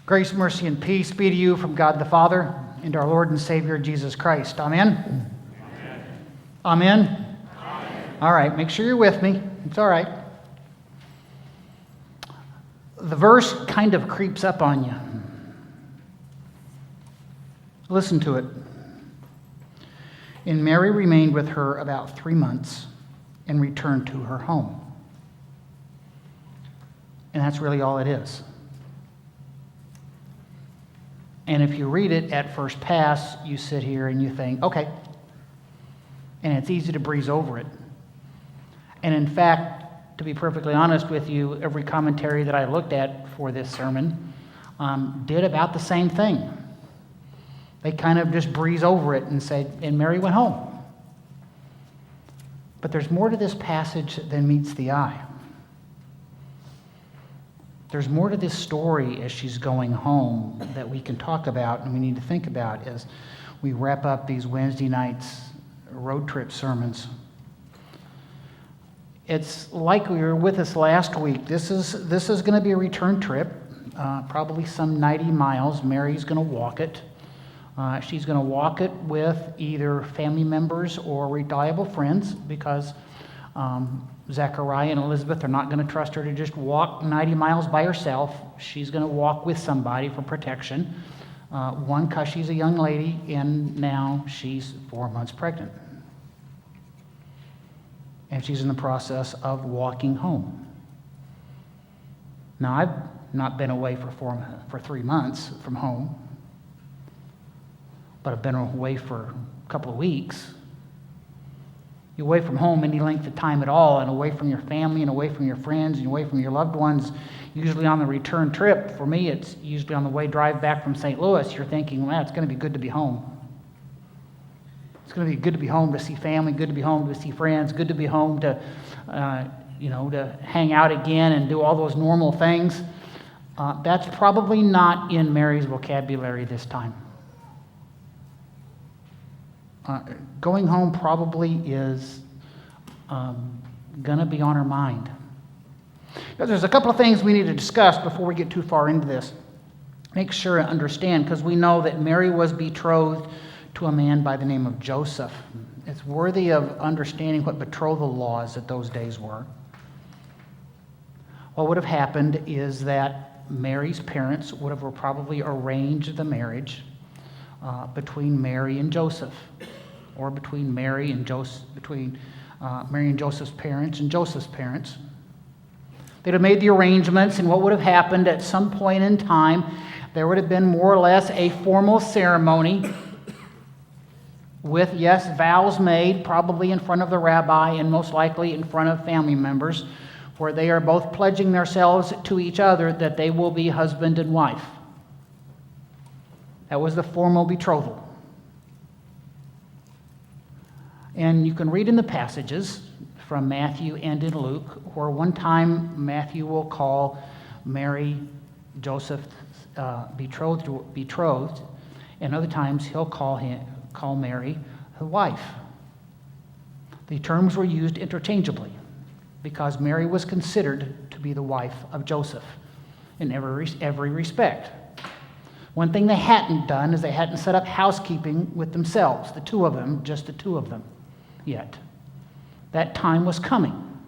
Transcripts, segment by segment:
Grace, mercy, and peace be to you from God the Father and our Lord and Savior Jesus Christ. Amen? Amen? Amen. All right, make sure you're with me. It's all right. The verse kind of creeps up on you. Listen to it. And Mary remained with her about 3 months and returned to her home. And that's really all it is. And if you read it at first pass, you sit here and you think, okay. And it's easy to breeze over it. And in fact, to be perfectly honest with you, every commentary that I looked at for this sermon did about the same thing. They kind of just breeze over it and said, and Mary went home. But there's more to this passage than meets the eye. There's more to this story as she's going home that we can talk about and we need to think about as we wrap up these Wednesday nights road trip sermons. It's like we were with us last week. This is going to be a return trip, probably some 90 miles. Mary's going to walk it. She's going to walk it with either family members or reliable friends because Zechariah and Elizabeth are not going to trust her to just walk 90 miles by herself. She's going to walk with somebody for protection. One, because she's a young lady, and now she's 4 months pregnant. And she's in the process of walking home. Now, I've not been away for 3 months from home, but I've been away for a couple of weeks. You're away from home any length of time at all, and away from your family, and away from your friends, and away from your loved ones, usually on the return trip. For me, it's usually on the way drive back from St. Louis. You're thinking, well, it's going to be good to be home. It's going to be good to be home to see family, good to be home to see friends, good to be home to, to hang out again and do all those normal things. That's probably not in Mary's vocabulary this time. Going home probably is going to be on her mind. But there's a couple of things we need to discuss before we get too far into this. Make sure to understand, because we know that Mary was betrothed to a man by the name of Joseph. It's worthy of understanding what betrothal laws at those days were. What would have happened is that Mary's parents would have probably arranged the marriage between Mary and Joseph, or between Mary and Joseph's parents and Joseph's parents. They'd have made the arrangements, and what would have happened at some point in time, there would have been more or less a formal ceremony with, yes, vows made, probably in front of the rabbi and most likely in front of family members, where they are both pledging themselves to each other that they will be husband and wife. That was the formal betrothal. And you can read in the passages from Matthew and in Luke, where one time Matthew will call Mary Joseph betrothed, and other times he'll call Mary his wife. The terms were used interchangeably because Mary was considered to be the wife of Joseph in every respect. One thing they hadn't done is they hadn't set up housekeeping with themselves, the two of them, just the two of them, yet. That time was coming.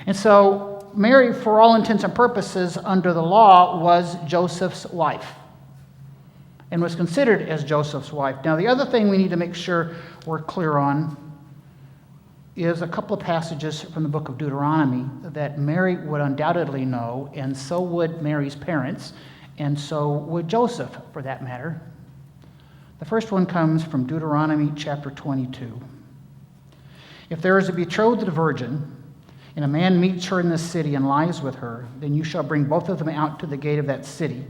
And so Mary, for all intents and purposes, under the law, was Joseph's wife and was considered as Joseph's wife. Now, the other thing we need to make sure we're clear on is a couple of passages from the book of Deuteronomy that Mary would undoubtedly know, and so would Mary's parents, and so would Joseph, for that matter. The first one comes from Deuteronomy chapter 22. If there is a betrothed virgin, and a man meets her in the city and lies with her, then you shall bring both of them out to the gate of that city,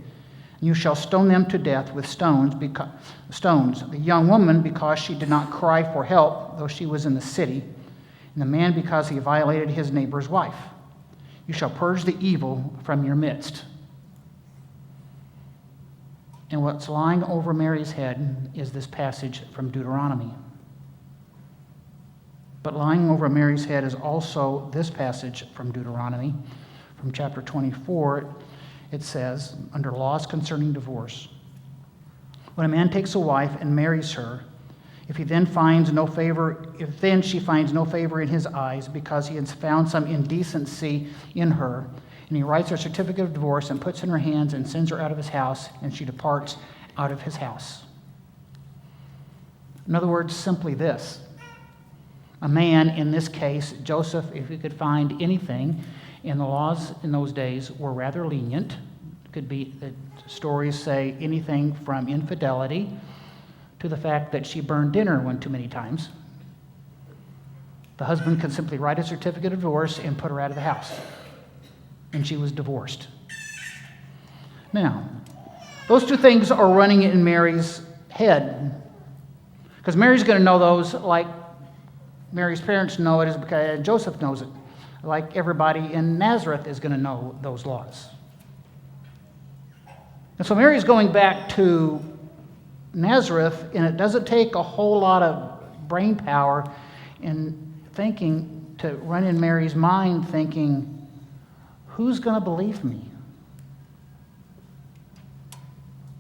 and you shall stone them to death with stones. The young woman, because she did not cry for help, though she was in the city, and the man, because he violated his neighbor's wife. You shall purge the evil from your midst. And what's lying over Mary's head is this passage from Deuteronomy. But lying over Mary's head is also this passage from Deuteronomy, from chapter 24. it says, under laws concerning divorce, when a man takes a wife and marries her, if then she finds no favor in his eyes because he has found some indecency in her, and he writes her a certificate of divorce and puts it in her hands and sends her out of his house, and she departs out of his house. In other words, simply this. A man, in this case, Joseph, if he could find anything, and the laws in those days were rather lenient. It could be, the stories say, anything from infidelity to the fact that she burned dinner one too many times. The husband could simply write a certificate of divorce and put her out of the house. And she was divorced. Now, those two things are running in Mary's head. Because Mary's going to know those like Mary's parents know it, because Joseph knows it. Like everybody in Nazareth is going to know those laws. And so Mary's going back to Nazareth, and it doesn't take a whole lot of brain power in thinking to run in Mary's mind thinking, who's going to believe me?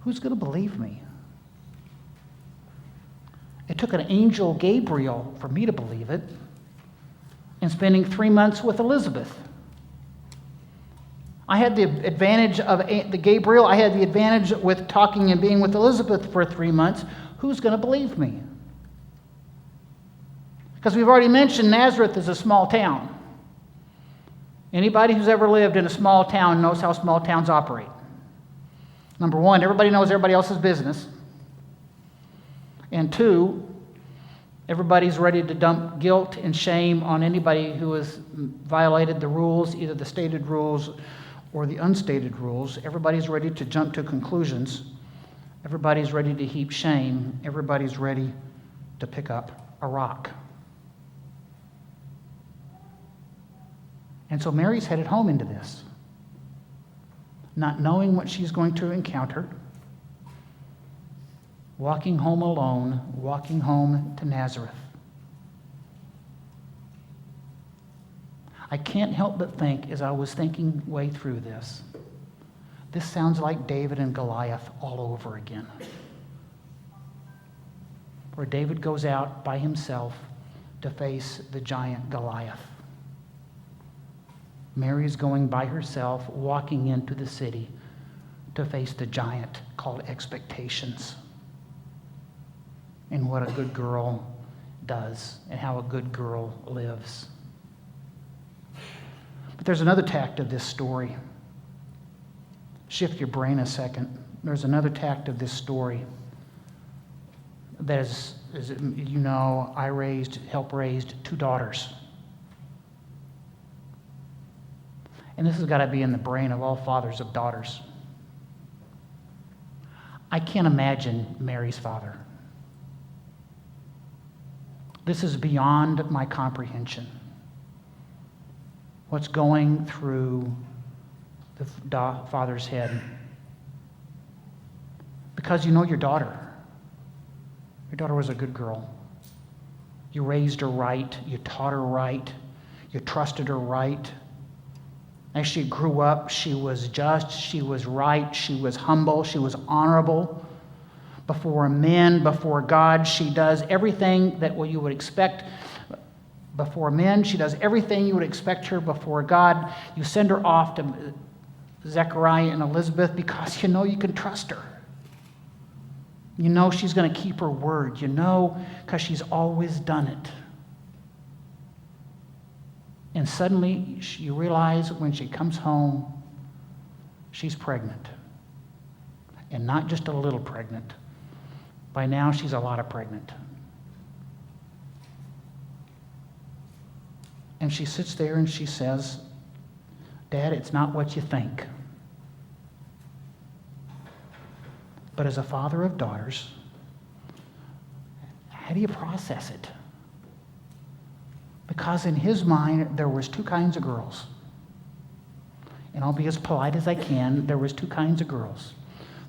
Who's going to believe me? It took an angel Gabriel for me to believe it, and spending 3 months with Elizabeth. I had the advantage of the Gabriel. I had the advantage with talking and being with Elizabeth for 3 months. Who's going to believe me? Because we've already mentioned Nazareth is a small town. Anybody who's ever lived in a small town knows how small towns operate. Number one, everybody knows everybody else's business. And two, everybody's ready to dump guilt and shame on anybody who has violated the rules, either the stated rules or the unstated rules. Everybody's ready to jump to conclusions. Everybody's ready to heap shame. Everybody's ready to pick up a rock. And so Mary's headed home into this, not knowing what she's going to encounter, walking home alone, walking home to Nazareth. I can't help but think, as I was thinking way through this sounds like David and Goliath all over again. Where David goes out by himself to face the giant Goliath. Mary's going by herself, walking into the city to face the giant called expectations. And what a good girl does, and how a good girl lives. But there's another tact of this story. Shift your brain a second. There's another tact of this story that is, as you know, I helped raise 2 daughters. And this has got to be in the brain of all fathers of daughters. I can't imagine Mary's father. This is beyond my comprehension. What's going through the father's head? Because you know your daughter. Your daughter was a good girl. You raised her right. You taught her right. You trusted her right. As she grew up, she was just, she was right, she was humble, she was honorable. Before men, before God, she does everything that you would expect. Before men, she does everything you would expect her. Before God, you send her off to Zechariah and Elizabeth because you know you can trust her. You know she's going to keep her word. You know because she's always done it. And suddenly you realize when she comes home, she's pregnant. And not just a little pregnant. By now, she's a lot of pregnant. And she sits there and she says, Dad, it's not what you think. But as a father of daughters, how do you process it? Because in his mind, there was 2 kinds of girls. And I'll be as polite as I can. There was 2 kinds of girls.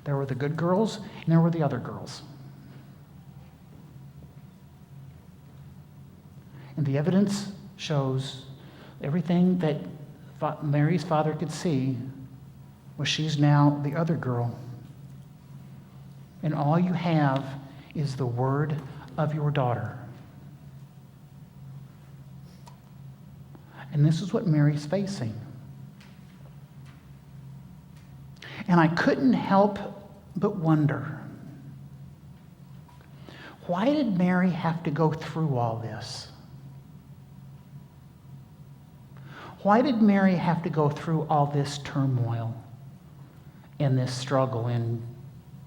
There were the good girls, and there were the other girls. And the evidence shows everything that Mary's father could see Well, she's now the other girl. And all you have is the word of your daughter. And this is what Mary's facing. And I couldn't help but wonder, why did Mary have to go through all this? Why did Mary have to go through all this turmoil and this struggle? And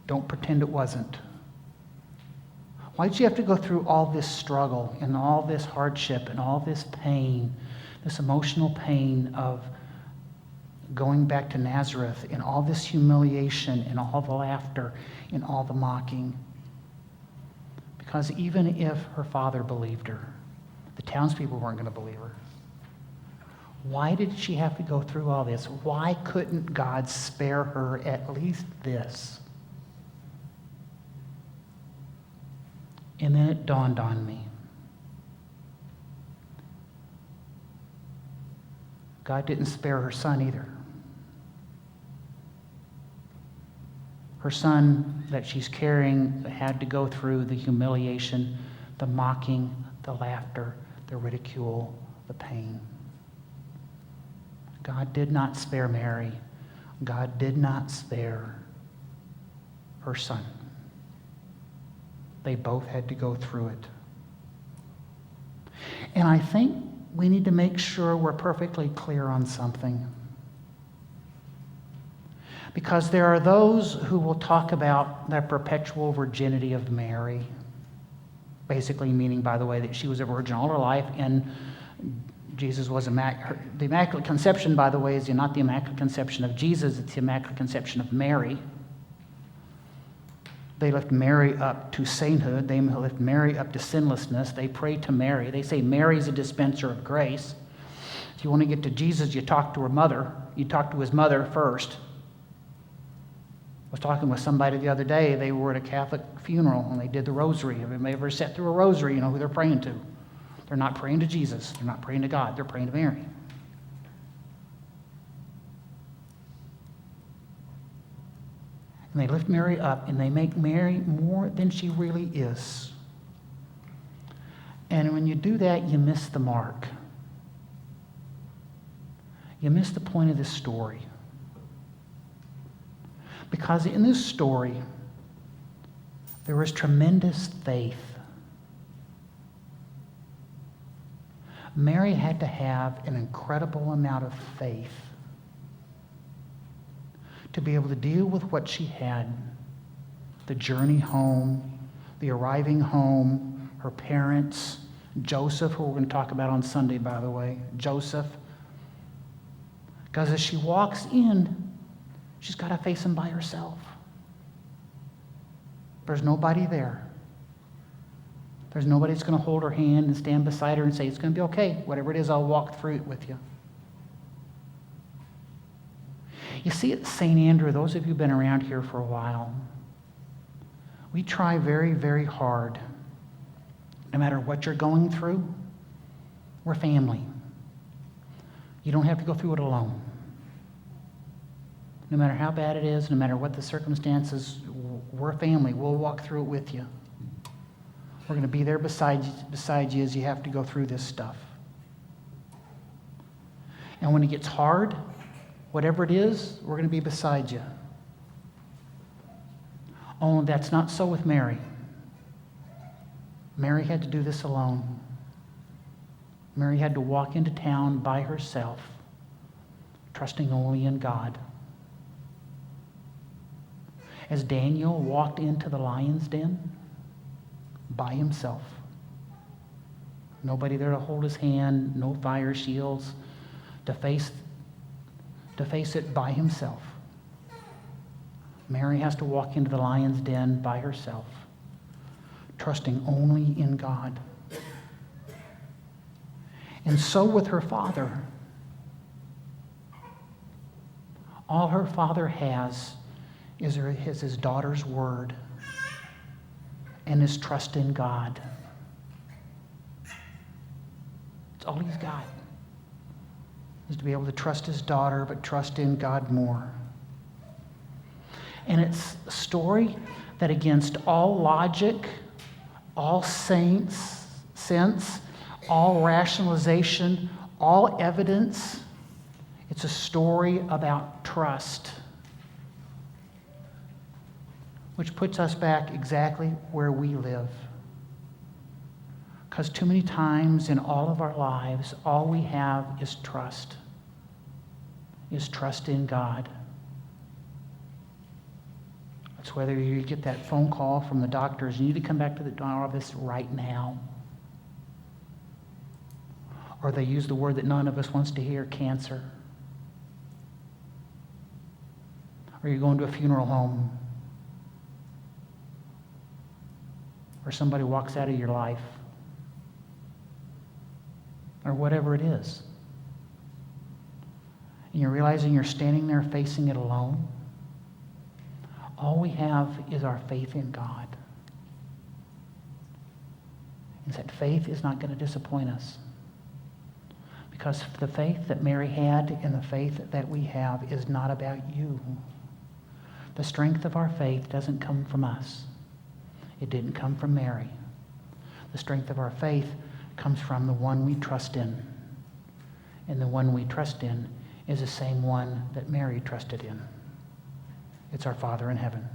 don't pretend it wasn't. Why did she have to go through all this struggle and all this hardship and all this pain, this emotional pain of going back to Nazareth, and all this humiliation and all the laughter and all the mocking? Because even if her father believed her, the townspeople weren't going to believe her. Why did she have to go through all this? Why couldn't God spare her at least this? And then it dawned on me. God didn't spare her son either. Her son that she's carrying had to go through the humiliation, the mocking, the laughter, the ridicule, the pain. God did not spare Mary. God did not spare her son. They both had to go through it. And I think we need to make sure we're perfectly clear on something. Because there are those who will talk about the perpetual virginity of Mary, basically meaning, by the way, that she was a virgin all her life, and Jesus was the Immaculate Conception, by the way, is not the Immaculate Conception of Jesus, it's the Immaculate Conception of Mary. They lift Mary up to sainthood. They lift Mary up to sinlessness. They pray to Mary. They say Mary's a dispenser of grace. If you want to get to Jesus, you talk to her mother. You talk to his mother first. I was talking with somebody the other day. They were at a Catholic funeral and they did the rosary. Have anybody ever sat through a rosary? You know who they're praying to. They're not praying to Jesus. They're not praying to God. They're praying to Mary. And they lift Mary up and they make Mary more than she really is. And when you do that, you miss the mark. You miss the point of this story. Because in this story, there was tremendous faith. Mary had to have an incredible amount of faith to be able to deal with what she had, the journey home, the arriving home, her parents, Joseph, who we're going to talk about on Sunday, by the way, Joseph. Because as she walks in, she's got to face him by herself. There's nobody there. There's nobody that's going to hold her hand and stand beside her and say, it's going to be okay. Whatever it is, I'll walk through it with you. You see, at St. Andrew, those of you who've been around here for a while, we try very, very hard. No matter what you're going through, we're family. You don't have to go through it alone. No matter how bad it is, no matter what the circumstances, we're family. We'll walk through it with you. We're going to be there beside you as you have to go through this stuff. And when it gets hard, whatever it is, we're going to be beside you. Oh, that's not so with Mary. Mary had to do this alone. Mary had to walk into town by herself, trusting only in God. As Daniel walked into the lion's den by himself. Nobody there to hold his hand, no fire shields, to face it by himself. Mary has to walk into the lion's den by herself, trusting only in God. And so with her father. All her father has is his daughter's word and his trust in God. It's all he's got, is to be able to trust his daughter, but trust in God more. And it's a story that against all logic, all sense, all rationalization, all evidence, it's a story about trust, which puts us back exactly where we live. Because too many times in all of our lives, all we have is trust in God. It's whether you get that phone call from the doctors, you need to come back to the office right now. Or they use the word that none of us wants to hear, cancer. Or you're going to a funeral home. Or somebody walks out of your life. Or whatever it is. And you're realizing you're standing there facing it alone. All we have is our faith in God. And that faith is not going to disappoint us. Because the faith that Mary had and the faith that we have is not about you. The strength of our faith doesn't come from us. It didn't come from Mary. The strength of our faith comes from the one we trust in. And the one we trust in is the same one that Mary trusted in. It's our Father in heaven.